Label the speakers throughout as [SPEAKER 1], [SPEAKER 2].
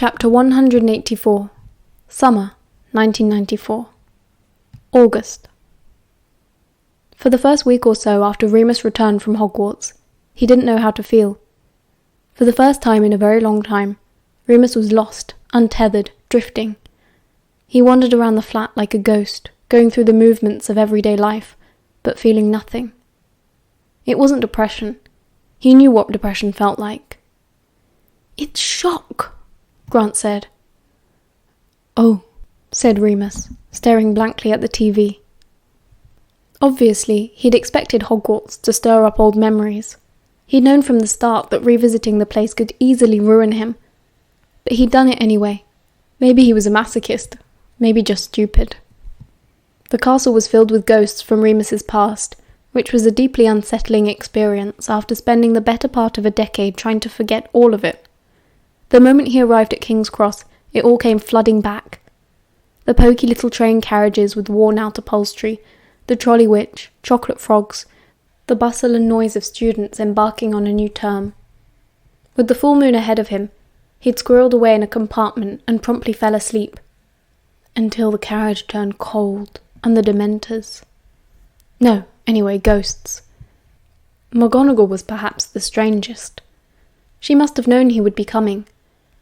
[SPEAKER 1] Chapter 184. Summer, 1994. August. For the first week or so after Remus returned from Hogwarts, he didn't know how to feel. For the first time in a very long time, Remus was lost, untethered, drifting. He wandered around the flat like a ghost, going through the movements of everyday life, but feeling nothing. It wasn't depression. He knew what depression felt like. "It's shock," Grant said. "Oh," said Remus, staring blankly at the TV. Obviously, he'd expected Hogwarts to stir up old memories. He'd known from the start that revisiting the place could easily ruin him. But he'd done it anyway. Maybe he was a masochist. Maybe just stupid. The castle was filled with ghosts from Remus's past, which was a deeply unsettling experience after spending the better part of a decade trying to forget all of it. The moment he arrived at King's Cross, it all came flooding back. The poky little train carriages with worn-out upholstery, the trolley witch, chocolate frogs, the bustle and noise of students embarking on a new term. With the full moon ahead of him, he'd squirreled away in a compartment and promptly fell asleep. Until the carriage turned cold, and the Dementors. No, anyway, ghosts. McGonagall was perhaps the strangest. She must have known he would be coming,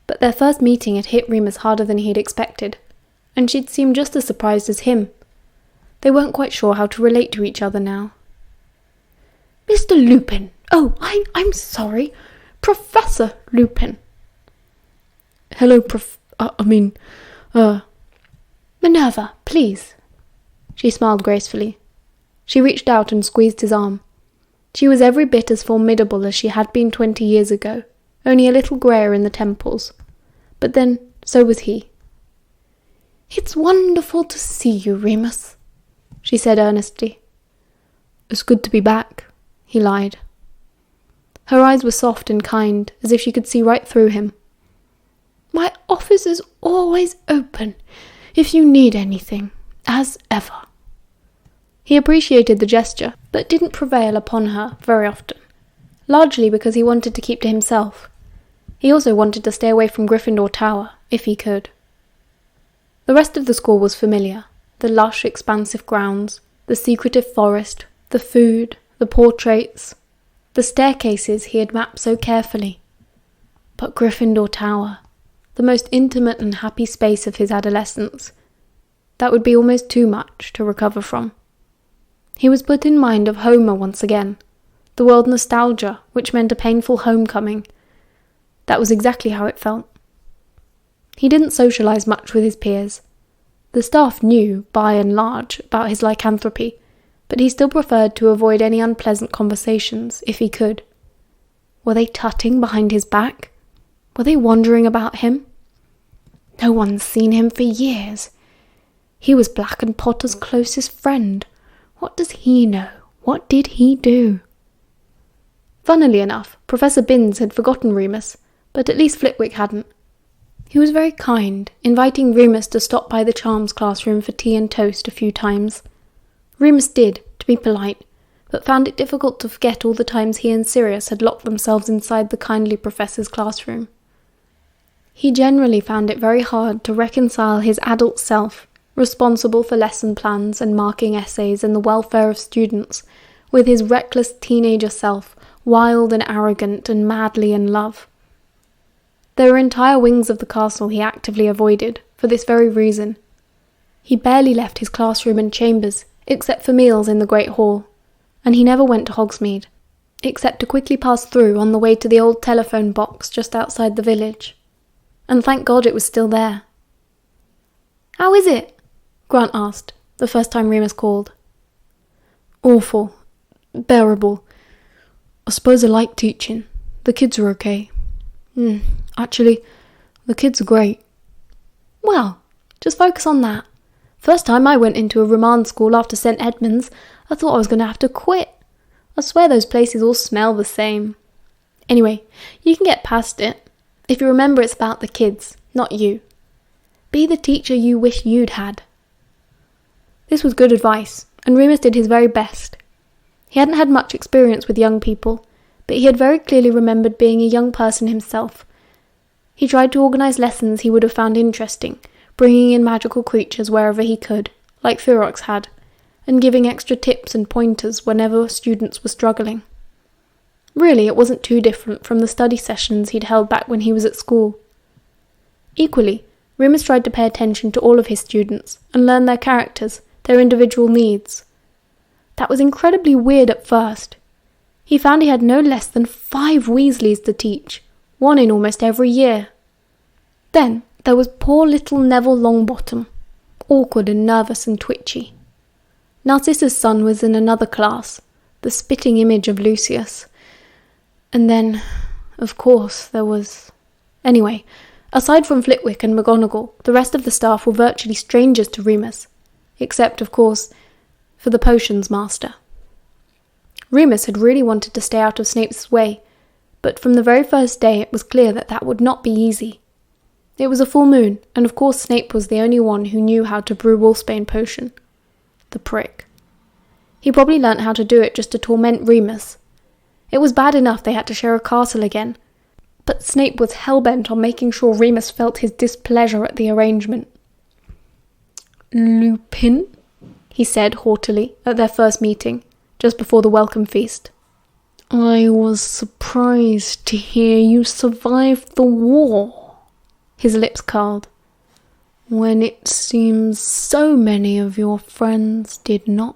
[SPEAKER 1] but their first meeting had hit Remus harder than he'd expected, and she'd seemed just as surprised as him. They weren't quite sure how to relate to each other now. "Mr. Lupin! Oh, I'm sorry. Professor Lupin." "Hello, Minerva, please." She smiled gracefully. She reached out and squeezed his arm. She was every bit as formidable as she had been 20 years ago, only a little greyer in the temples. But then, so was he. "It's wonderful to see you, Remus," she said earnestly. "It's good to be back," he lied. Her eyes were soft and kind, as if she could see right through him. "My office is always open, if you need anything, as ever." He appreciated the gesture, but didn't prevail upon her very often, largely because he wanted to keep to himself. He also wanted to stay away from Gryffindor Tower, if he could. The rest of the school was familiar. The lush, expansive grounds, the secretive forest, the food, the portraits, the staircases he had mapped so carefully. But Gryffindor Tower, the most intimate and happy space of his adolescence, that would be almost too much to recover from. He was put in mind of Homer once again, the world nostalgia, which meant a painful homecoming. That was exactly how it felt. He didn't socialise much with his peers. The staff knew, by and large, about his lycanthropy, but he still preferred to avoid any unpleasant conversations, if he could. Were they tutting behind his back? Were they wondering about him? No one's seen him for years. He was Black and Potter's closest friend. What does he know? What did he do? Funnily enough, Professor Binns had forgotten Remus, but at least Flitwick hadn't. He was very kind, inviting Remus to stop by the Charms classroom for tea and toast a few times. Remus did, to be polite, but found it difficult to forget all the times he and Sirius had locked themselves inside the kindly professor's classroom. He generally found it very hard to reconcile his adult self, responsible for lesson plans and marking essays and the welfare of students, with his reckless teenager self, wild and arrogant and madly in love. There were entire wings of the castle he actively avoided, for this very reason. He barely left his classroom and chambers, except for meals in the Great Hall, and he never went to Hogsmeade, except to quickly pass through on the way to the old telephone box just outside the village. And thank God it was still there. "How is it?" Grant asked, the first time Remus called. "Awful. Bearable. I suppose I like teaching. The kids are okay. Actually, the kids are great." "Well, just focus on that. First time I went into a remand school after St. Edmund's, I thought I was going to have to quit. I swear those places all smell the same. Anyway, you can get past it. If you remember, it's about the kids, not you. Be the teacher you wish you'd had." This was good advice, and Remus did his very best. He hadn't had much experience with young people, but he had very clearly remembered being a young person himself, He tried to organise lessons he would have found interesting, bringing in magical creatures wherever he could, like Thurox had, and giving extra tips and pointers whenever students were struggling. Really, it wasn't too different from the study sessions he'd held back when he was at school. Equally, Remus tried to pay attention to all of his students and learn their characters, their individual needs. That was incredibly weird at first. He found he had no less than 5 Weasleys to teach, one in almost every year. Then there was poor little Neville Longbottom, awkward and nervous and twitchy. Narcissa's son was in another class, the spitting image of Lucius. And then, of course, there was... Anyway, aside from Flitwick and McGonagall, the rest of the staff were virtually strangers to Remus, except, of course, for the potions master. Remus had really wanted to stay out of Snape's way, but from the very first day it was clear that that would not be easy. It was a full moon, and of course Snape was the only one who knew how to brew wolfsbane potion. The prick. He probably learnt how to do it just to torment Remus. It was bad enough they had to share a castle again, but Snape was hell-bent on making sure Remus felt his displeasure at the arrangement. "Lupin?" he said haughtily at their first meeting, just before the welcome feast. "I was surprised to hear you survived the war." His lips curled. "When it seems so many of your friends did not."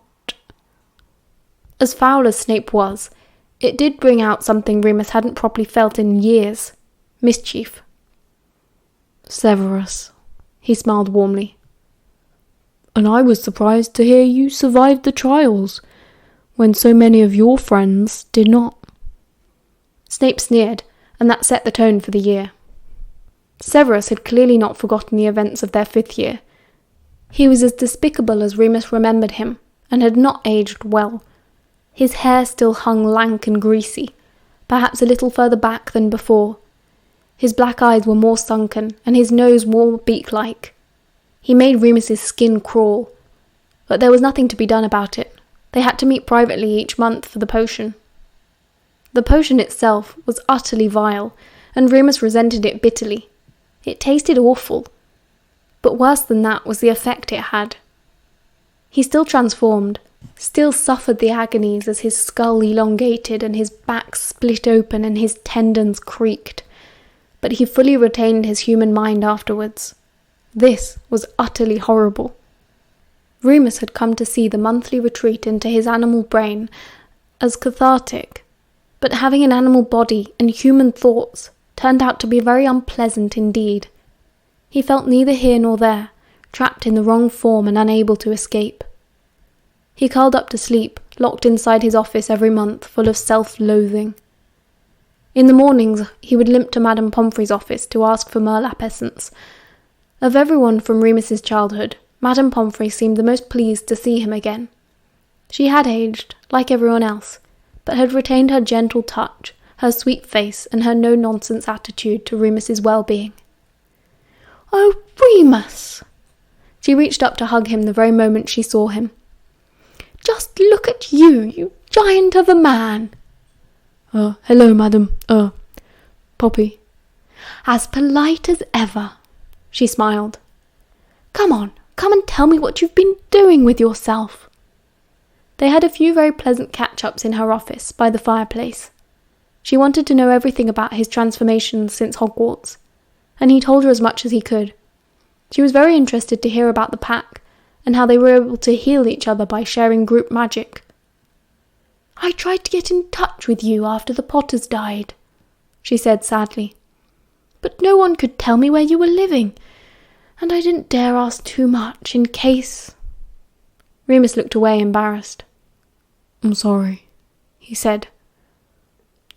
[SPEAKER 1] As foul as Snape was, it did bring out something Remus hadn't properly felt in years. Mischief. "Severus," he smiled warmly. "And I was surprised to hear you survived the trials, when so many of your friends did not." Snape sneered, and that set the tone for the year. Severus had clearly not forgotten the events of their 5th year. He was as despicable as Remus remembered him, and had not aged well. His hair still hung lank and greasy, perhaps a little further back than before. His black eyes were more sunken, and his nose more beak-like. He made Remus's skin crawl, but there was nothing to be done about it. They had to meet privately each month for the potion. The potion itself was utterly vile, and Remus resented it bitterly. It tasted awful, but worse than that was the effect it had. He still transformed, still suffered the agonies as his skull elongated and his back split open and his tendons creaked, but he fully retained his human mind afterwards. This was utterly horrible. Remus had come to see the monthly retreat into his animal brain as cathartic, but having an animal body and human thoughts turned out to be very unpleasant indeed. He felt neither here nor there, trapped in the wrong form and unable to escape. He curled up to sleep, locked inside his office every month, full of self-loathing. In the mornings he would limp to Madame Pomfrey's office to ask for Merlap essence. Of everyone from Remus's childhood, Madame Pomfrey seemed the most pleased to see him again. She had aged, like everyone else, but had retained her gentle touch, her sweet face, and her no-nonsense attitude to Remus's well-being. "Oh, Remus!" She reached up to hug him the very moment she saw him. "Just look at you, you giant of a man!" Hello, madam. Poppy." "As polite as ever," she smiled. Come and tell me what you've been doing with yourself." They had a few very pleasant catch-ups in her office, by the fireplace. She wanted to know everything about his transformations since Hogwarts, and he told her as much as he could. She was very interested to hear about the pack, and how they were able to heal each other by sharing group magic. "I tried to get in touch with you after the Potters died," she said sadly. "But no one could tell me where you were living, and I didn't dare ask too much in case—" Remus looked away, embarrassed. "I'm sorry," he said.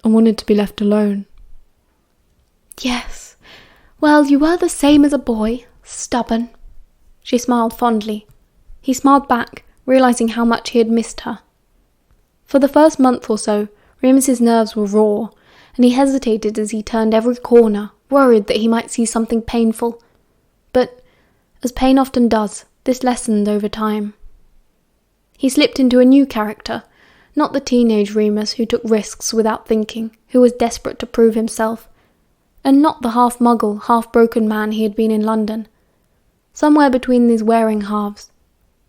[SPEAKER 1] "I wanted to be left alone." "Yes, well, you were the same as a boy, stubborn." She smiled fondly. He smiled back, realising how much he had missed her. For the first month or so, Remus's nerves were raw, and he hesitated as he turned every corner, worried that he might see something painful. But, as pain often does, this lessened over time. He slipped into a new character, not the teenage Remus who took risks without thinking, who was desperate to prove himself. and not the half-muggle, half-broken man he had been in London. Somewhere between these wearing halves,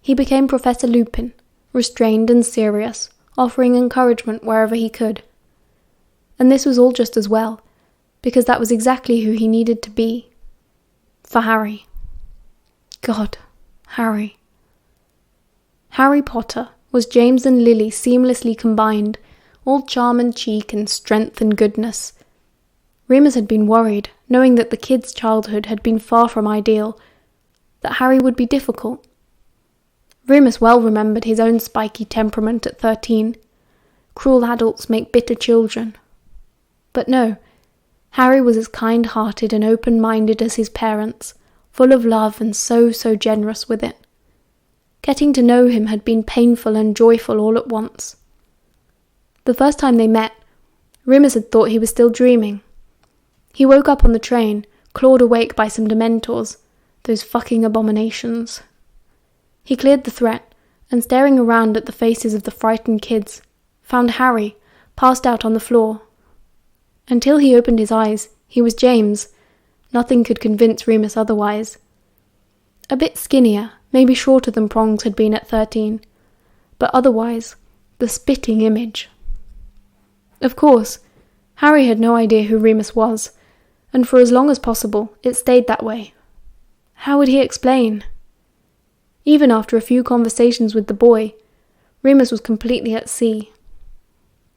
[SPEAKER 1] he became Professor Lupin, restrained and serious, offering encouragement wherever he could. And this was all just as well, because that was exactly who he needed to be. For Harry. God, Harry. Harry Potter was James and Lily seamlessly combined, all charm and cheek and strength and goodness. Remus had been worried, knowing that the kid's childhood had been far from ideal, that Harry would be difficult. Remus well remembered his own spiky temperament at 13. Cruel adults make bitter children. But no, Harry was as kind-hearted and open-minded as his parents, full of love and so generous with it. Getting to know him had been painful and joyful all at once. The first time they met, Remus had thought he was still dreaming. He woke up on the train, clawed awake by some Dementors, those fucking abominations. He cleared the threat, and staring around at the faces of the frightened kids, found Harry, passed out on the floor. Until he opened his eyes, he was James. Nothing could convince Remus otherwise. A bit skinnier, maybe shorter than Prongs had been at 13, but otherwise, the spitting image. Of course, Harry had no idea who Remus was, and for as long as possible, it stayed that way. How would he explain? Even after a few conversations with the boy, Remus was completely at sea.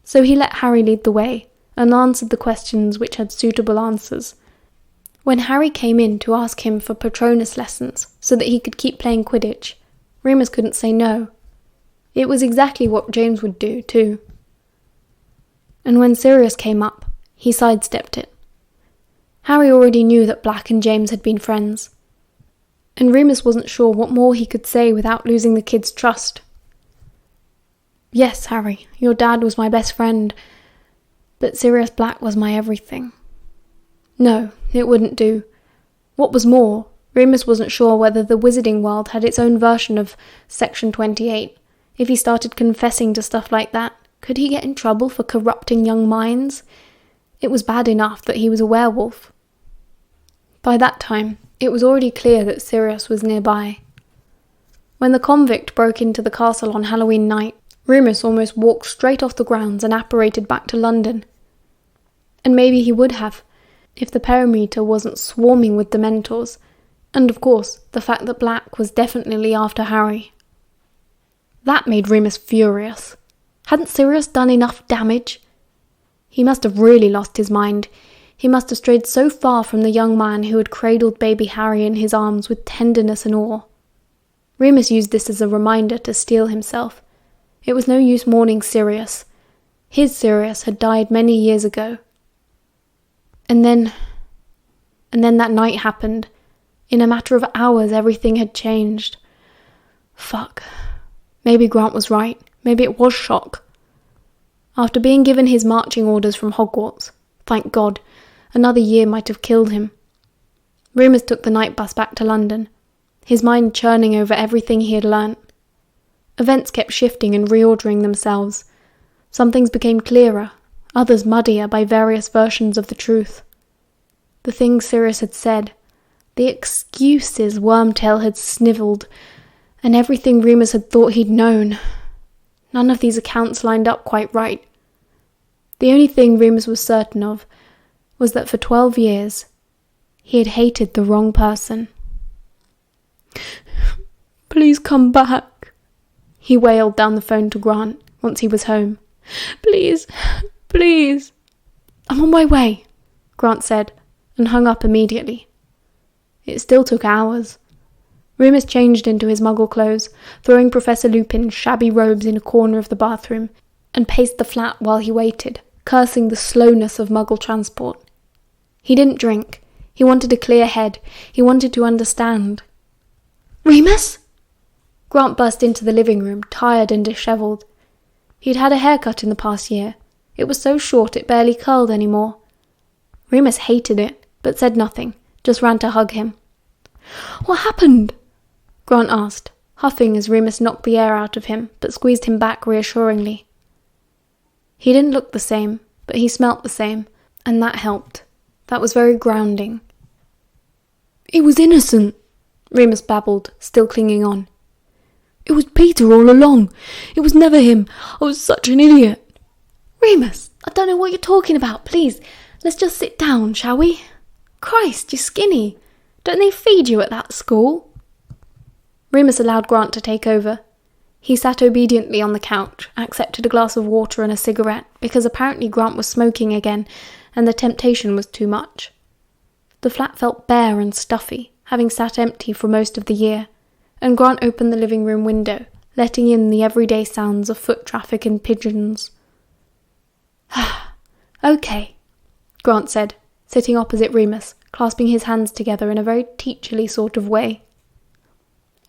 [SPEAKER 1] So he let Harry lead the way, and answered the questions which had suitable answers. When Harry came in to ask him for Patronus lessons so that he could keep playing Quidditch, Remus couldn't say no. It was exactly what James would do, too. And when Sirius came up, he sidestepped it. Harry already knew that Black and James had been friends, and Remus wasn't sure what more he could say without losing the kid's trust. Yes, Harry, your dad was my best friend, but Sirius Black was my everything. No, it wouldn't do. What was more, Remus wasn't sure whether the wizarding world had its own version of Section 28. If he started confessing to stuff like that, could he get in trouble for corrupting young minds? It was bad enough that he was a werewolf. By that time, it was already clear that Sirius was nearby. When the convict broke into the castle on Halloween night, Remus almost walked straight off the grounds and apparated back to London. And maybe he would have, if the perimeter wasn't swarming with Dementors, and of course, the fact that Black was definitely after Harry. That made Remus furious. Hadn't Sirius done enough damage? He must have really lost his mind. He must have strayed so far from the young man who had cradled baby Harry in his arms with tenderness and awe. Remus used this as a reminder to steel himself. It was no use mourning Sirius. His Sirius had died many years ago. And then that night happened. In a matter of hours, everything had changed. Fuck. Maybe Grant was right. Maybe it was shock. After being given his marching orders from Hogwarts, thank God, another year might have killed him. Remus took the night bus back to London, his mind churning over everything he had learnt. Events kept shifting and reordering themselves. Some things became clearer, others muddier by various versions of the truth. The things Sirius had said, the excuses Wormtail had snivelled, and everything Remus had thought he'd known. None of these accounts lined up quite right. The only thing Remus was certain of was that for 12 years he had hated the wrong person. "Please come back," he wailed down the phone to Grant once he was home. "Please, please." "I'm on my way," Grant said, and hung up immediately. It still took hours. Remus changed into his muggle clothes, throwing Professor Lupin's shabby robes in a corner of the bathroom, and paced the flat while he waited, cursing the slowness of muggle transport. He didn't drink. He wanted a clear head. He wanted to understand. "Remus?" Grant burst into the living room, tired and dishevelled. He'd had a haircut in the past year. It was so short it barely curled anymore. Remus hated it, but said nothing, just ran to hug him. "What happened?" Grant asked, huffing as Remus knocked the air out of him, but squeezed him back reassuringly. He didn't look the same, but he smelt the same, and that helped. That was very grounding. "He was innocent," Remus babbled, still clinging on. "It was Peter all along. It was never him. I was such an idiot." "Remus, I don't know what you're talking about. Please, let's just sit down, shall we? Christ, you're skinny. Don't they feed you at that school?" Remus allowed Grant to take over. He sat obediently on the couch, accepted a glass of water and a cigarette, because apparently Grant was smoking again, and the temptation was too much. The flat felt bare and stuffy, having sat empty for most of the year, and Grant opened the living room window, letting in the everyday sounds of foot traffic and pigeons. "Okay," Grant said, sitting opposite Remus, clasping his hands together in a very teacherly sort of way.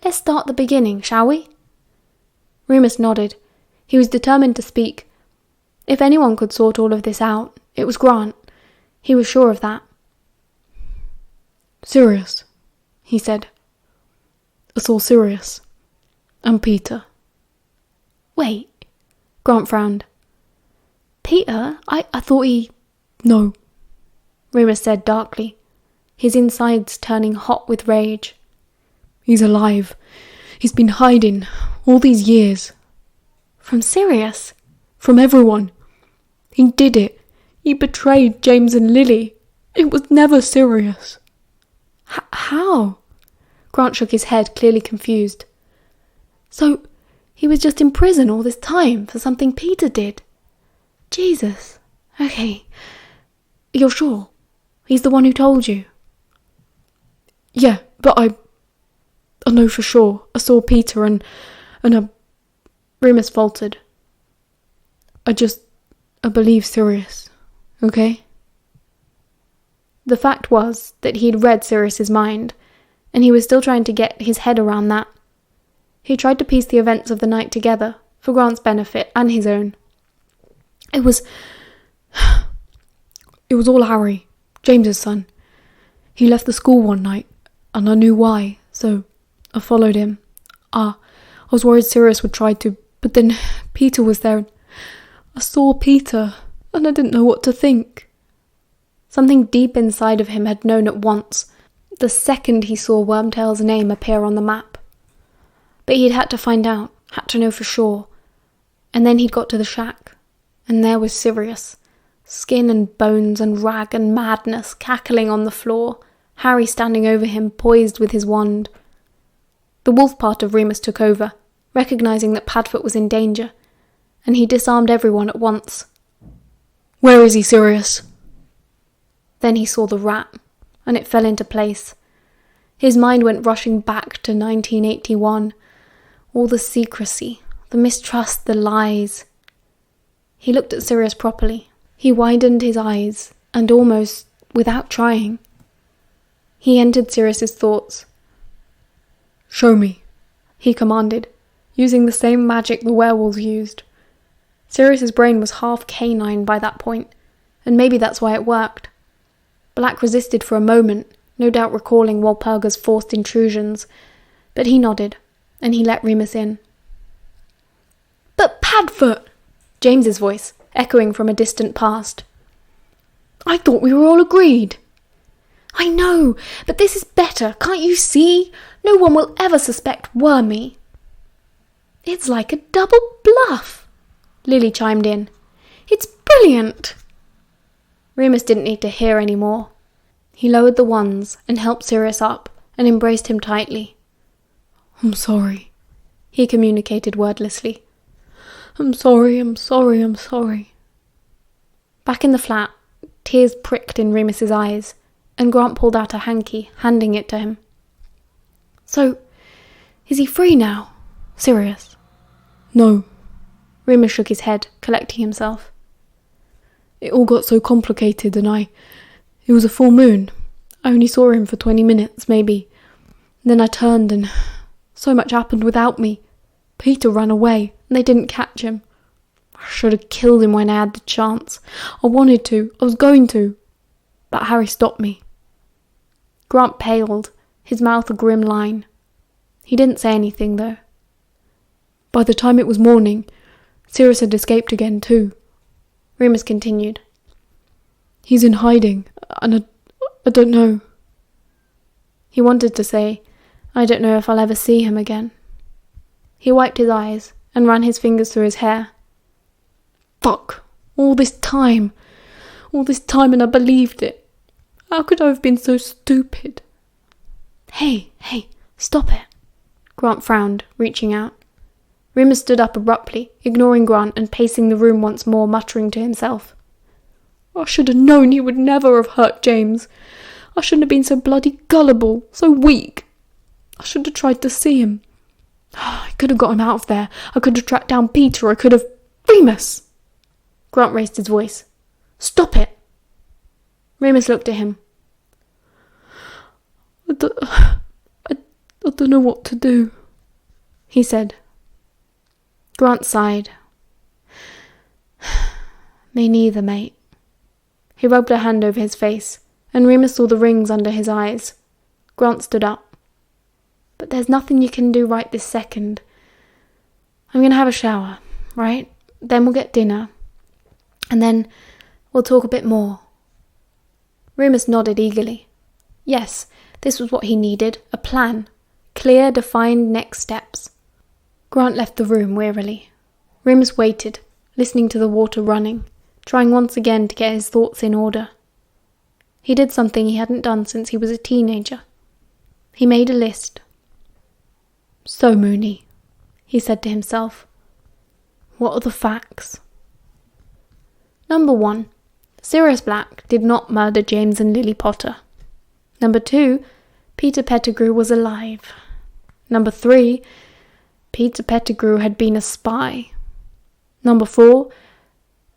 [SPEAKER 1] "Let's start the beginning, shall we?" Remus nodded. He was determined to speak. If anyone could sort all of this out, it was Grant. He was sure of that.
[SPEAKER 2] "Sirius," he said. "I saw Sirius. And Peter."
[SPEAKER 1] "Wait," Grant frowned. "Peter? I thought he—"
[SPEAKER 2] "No,"
[SPEAKER 1] Remus said darkly, his insides turning hot with rage.
[SPEAKER 2] "He's alive. He's been hiding all these years."
[SPEAKER 1] "From Sirius?"
[SPEAKER 2] "From everyone. He did it. He betrayed James and Lily. It was never Sirius."
[SPEAKER 1] How?" Grant shook his head, clearly confused. "So, he was just in prison all this time for something Peter did? Jesus. Okay. You're sure? He's the one who told you?"
[SPEAKER 2] "Yeah, but I know for sure. I saw Peter and
[SPEAKER 1] Remus faltered.
[SPEAKER 2] I believe Sirius, okay?"
[SPEAKER 1] The fact was that he'd read Sirius's mind, and he was still trying to get his head around that. He tried to piece the events of the night together, for Grant's benefit and his own.
[SPEAKER 2] It was all Harry, James's son. He left the school one night, and I knew why, so I followed him. I was worried Sirius would try to, but then Peter was there. I saw Peter, and I didn't know what to think.
[SPEAKER 1] Something deep inside of him had known at once, the second he saw Wormtail's name appear on the map. But he'd had to find out, had to know for sure. And then he'd got to the shack, and there was Sirius, skin and bones and rag and madness cackling on the floor, Harry standing over him, poised with his wand. The wolf part of Remus took over, recognising that Padfoot was in danger, and he disarmed everyone at once.
[SPEAKER 2] "Where is he, Sirius?"
[SPEAKER 1] Then he saw the rat, and it fell into place. His mind went rushing back to 1981. All the secrecy, the mistrust, the lies. He looked at Sirius properly. He widened his eyes, and almost, without trying, he entered Sirius's thoughts.
[SPEAKER 2] "Show me,"
[SPEAKER 1] he commanded, using the same magic the werewolves used. Sirius's brain was half canine by that point, and maybe that's why it worked. Black resisted for a moment, no doubt recalling Walpurga's forced intrusions, but he nodded, and he let Remus in. "But Padfoot!" James's voice, echoing from a distant past.
[SPEAKER 2] "I thought we were all agreed."
[SPEAKER 1] "I know, but this is better, can't you see? No one will ever suspect Wormy." "It's like a double bluff," Lily chimed in. "It's brilliant." Remus didn't need to hear any more. He lowered the wands and helped Sirius up and embraced him tightly.
[SPEAKER 2] I'm sorry,"
[SPEAKER 1] he communicated wordlessly.
[SPEAKER 2] I'm sorry.
[SPEAKER 1] Back in the flat, tears pricked in Remus's eyes, and Grant pulled out a hanky, handing it to him. "So, is he free now, Sirius?"
[SPEAKER 2] "No."
[SPEAKER 1] Remus shook his head, collecting himself.
[SPEAKER 2] "It all got so complicated, and it was a full moon. I only saw him for 20 minutes, maybe. Then I turned, and so much happened without me. Peter ran away, and they didn't catch him. I should have killed him when I had the chance. I wanted to, I was going to. But Harry stopped me."
[SPEAKER 1] Grant paled, his mouth a grim line. He didn't say anything, though.
[SPEAKER 2] "By the time it was morning, Sirius had escaped again, too,"
[SPEAKER 1] Remus continued.
[SPEAKER 2] "He's in hiding, and I don't know.
[SPEAKER 1] He wanted to say, I don't know if I'll ever see him again. He wiped his eyes and ran his fingers through his hair.
[SPEAKER 2] Fuck! All this time and I believed it. How could I have been so stupid?
[SPEAKER 1] Hey, stop it. Grant frowned, reaching out. Remus stood up abruptly, ignoring Grant and pacing the room once more, muttering to himself.
[SPEAKER 2] I should have known he would never have hurt James. I shouldn't have been so bloody gullible, so weak. I should have tried to see him. I could have got him out of there. I could have tracked down Peter. I could have... Remus!
[SPEAKER 1] Grant raised his voice. Stop it! Remus looked at him.
[SPEAKER 2] I don't know what to do,
[SPEAKER 1] he said. Grant sighed. Me neither, mate. He rubbed a hand over his face, and Remus saw the rings under his eyes. Grant stood up. But there's nothing you can do right this second. I'm going to have a shower, right? Then we'll get dinner. And then we'll talk a bit more. Remus nodded eagerly. Yes, this was what he needed, a plan. Clear, defined next steps. Grant left the room wearily. Remus waited, listening to the water running, trying once again to get his thoughts in order. He did something he hadn't done since he was a teenager. He made a list. So, Moony, he said to himself, what are the facts? Number 1. Sirius Black did not murder James and Lily Potter. Number 2. Peter Pettigrew was alive. Number 3. Peter Pettigrew had been a spy. Number 4.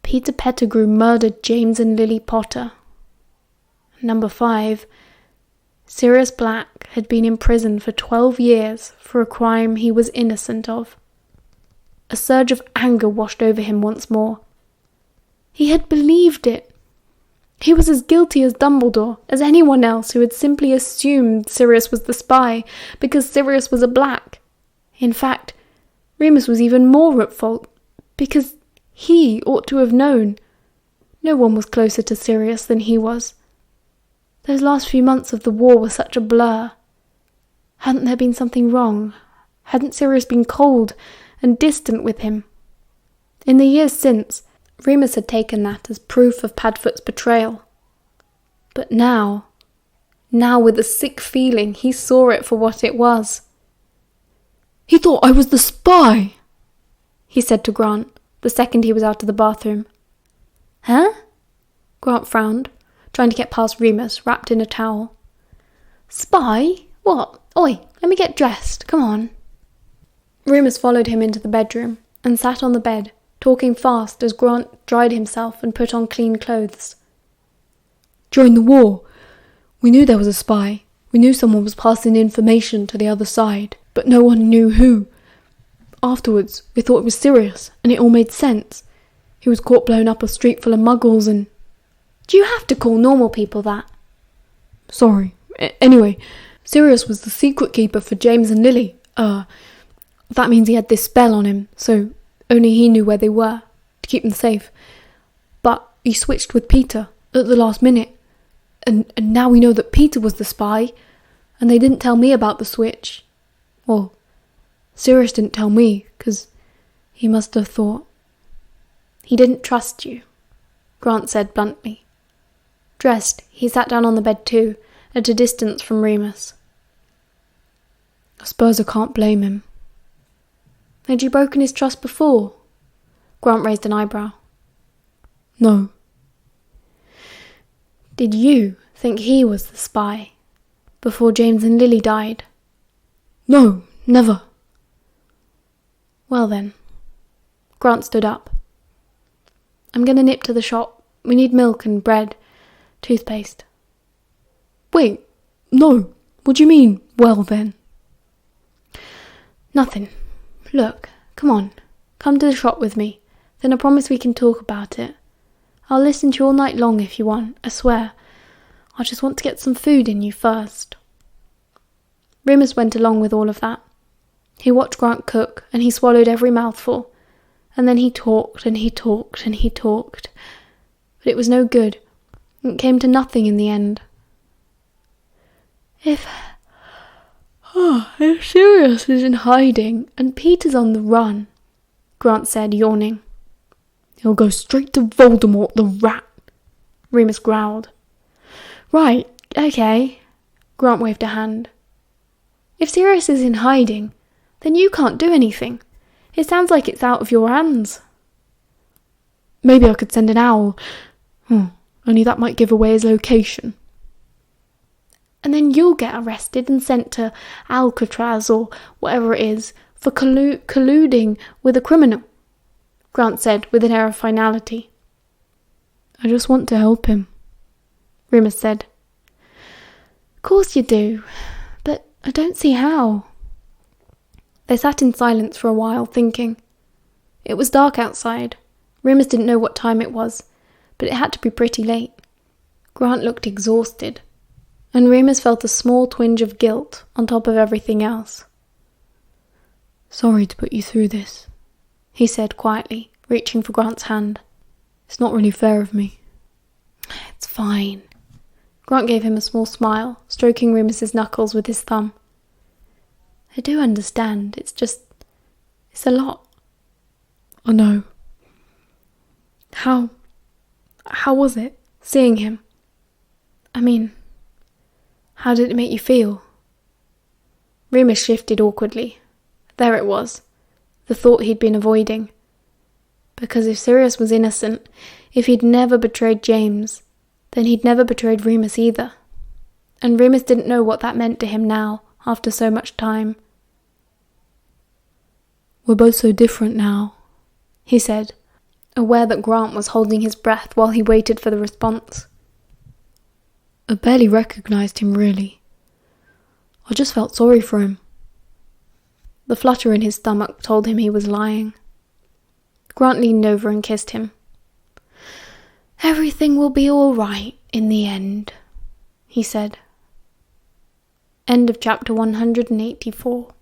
[SPEAKER 1] Peter Pettigrew murdered James and Lily Potter. Number 5. Sirius Black had been imprisoned for 12 years for a crime he was innocent of. A surge of anger washed over him once more. He had believed it. He was as guilty as Dumbledore, as anyone else who had simply assumed Sirius was the spy because Sirius was a Black. In fact, Remus was even more at fault, because he ought to have known. No one was closer to Sirius than he was. Those last few months of the war were such a blur. Hadn't there been something wrong? Hadn't Sirius been cold and distant with him? In the years since, Remus had taken that as proof of Padfoot's betrayal. But now with a sick feeling, he saw it for what it was.
[SPEAKER 2] He thought I was the spy,
[SPEAKER 1] he said to Grant, the second he was out of the bathroom. Huh? Grant frowned, trying to get past Remus, wrapped in a towel. Spy? What? Oi, let me get dressed, come on. Remus followed him into the bedroom and sat on the bed, talking fast as Grant dried himself and put on clean clothes.
[SPEAKER 2] During the war, we knew there was a spy. We knew someone was passing information to the other side, but no one knew who. Afterwards, we thought it was Sirius, and it all made sense. He was caught blowing up a street full of muggles and...
[SPEAKER 1] Do you have to call normal people that?
[SPEAKER 2] Sorry. Anyway, Sirius was the secret keeper for James and Lily. That means he had this spell on him, so only he knew where they were, to keep them safe. But he switched with Peter at the last minute. And now we know that Peter was the spy, and they didn't tell me about the switch. Well, Sirius didn't tell me, because he must have thought...
[SPEAKER 1] He didn't trust you, Grant said bluntly. Dressed, he sat down on the bed too, at a distance from Remus.
[SPEAKER 2] I suppose I can't blame him.
[SPEAKER 1] Had you broken his trust before? Grant raised an eyebrow.
[SPEAKER 2] No.
[SPEAKER 1] Did you think he was the spy, before James and Lily died?
[SPEAKER 2] No, never.
[SPEAKER 1] Well then. Grant stood up. I'm going to nip to the shop. We need milk and bread. Toothpaste.
[SPEAKER 2] Wait, no. What do you mean, well then?
[SPEAKER 1] Nothing. Look, come on. Come to the shop with me. Then I promise we can talk about it. I'll listen to you all night long if you want, I swear. I just want to get some food in you first. Remus went along with all of that. He watched Grant cook, and he swallowed every mouthful. And then he talked, and he talked, and he talked. But it was no good. It came to nothing in the end. If Sirius is in hiding and Peter's on the run, Grant said, yawning.
[SPEAKER 2] He'll go straight to Voldemort, the rat,
[SPEAKER 1] Remus growled. Right, okay. Grant waved a hand. If Sirius is in hiding, then you can't do anything. It sounds like it's out of your hands.
[SPEAKER 2] Maybe I could send an owl. Only that might give away his location.
[SPEAKER 1] And then you'll get arrested and sent to Alcatraz or whatever it is for colluding with a criminal, Grant said with an air of finality.
[SPEAKER 2] I just want to help him,
[SPEAKER 1] Remus said. Of course you do, but I don't see how. They sat in silence for a while, thinking. It was dark outside. Remus didn't know what time it was, but it had to be pretty late. Grant looked exhausted, and Remus felt a small twinge of guilt on top of everything else.
[SPEAKER 2] Sorry to put you through this,
[SPEAKER 1] he said quietly, reaching for Grant's hand.
[SPEAKER 2] It's not really fair of me.
[SPEAKER 1] It's fine. Grant gave him a small smile, stroking Remus's knuckles with his thumb. I do understand, it's a lot.
[SPEAKER 2] I know. How was it, seeing him?
[SPEAKER 1] I mean, how did it make you feel? Remus shifted awkwardly. There it was, the thought he'd been avoiding. Because if Sirius was innocent, if he'd never betrayed James, then he'd never betrayed Remus either. And Remus didn't know what that meant to him now, after so much time.
[SPEAKER 2] We're both so different now,
[SPEAKER 1] he said, aware that Grant was holding his breath while he waited for the response.
[SPEAKER 2] I barely recognised him, really. I just felt sorry for him.
[SPEAKER 1] The flutter in his stomach told him he was lying. Grant leaned over and kissed him. Everything will be all right in the end, he said. End of chapter 184.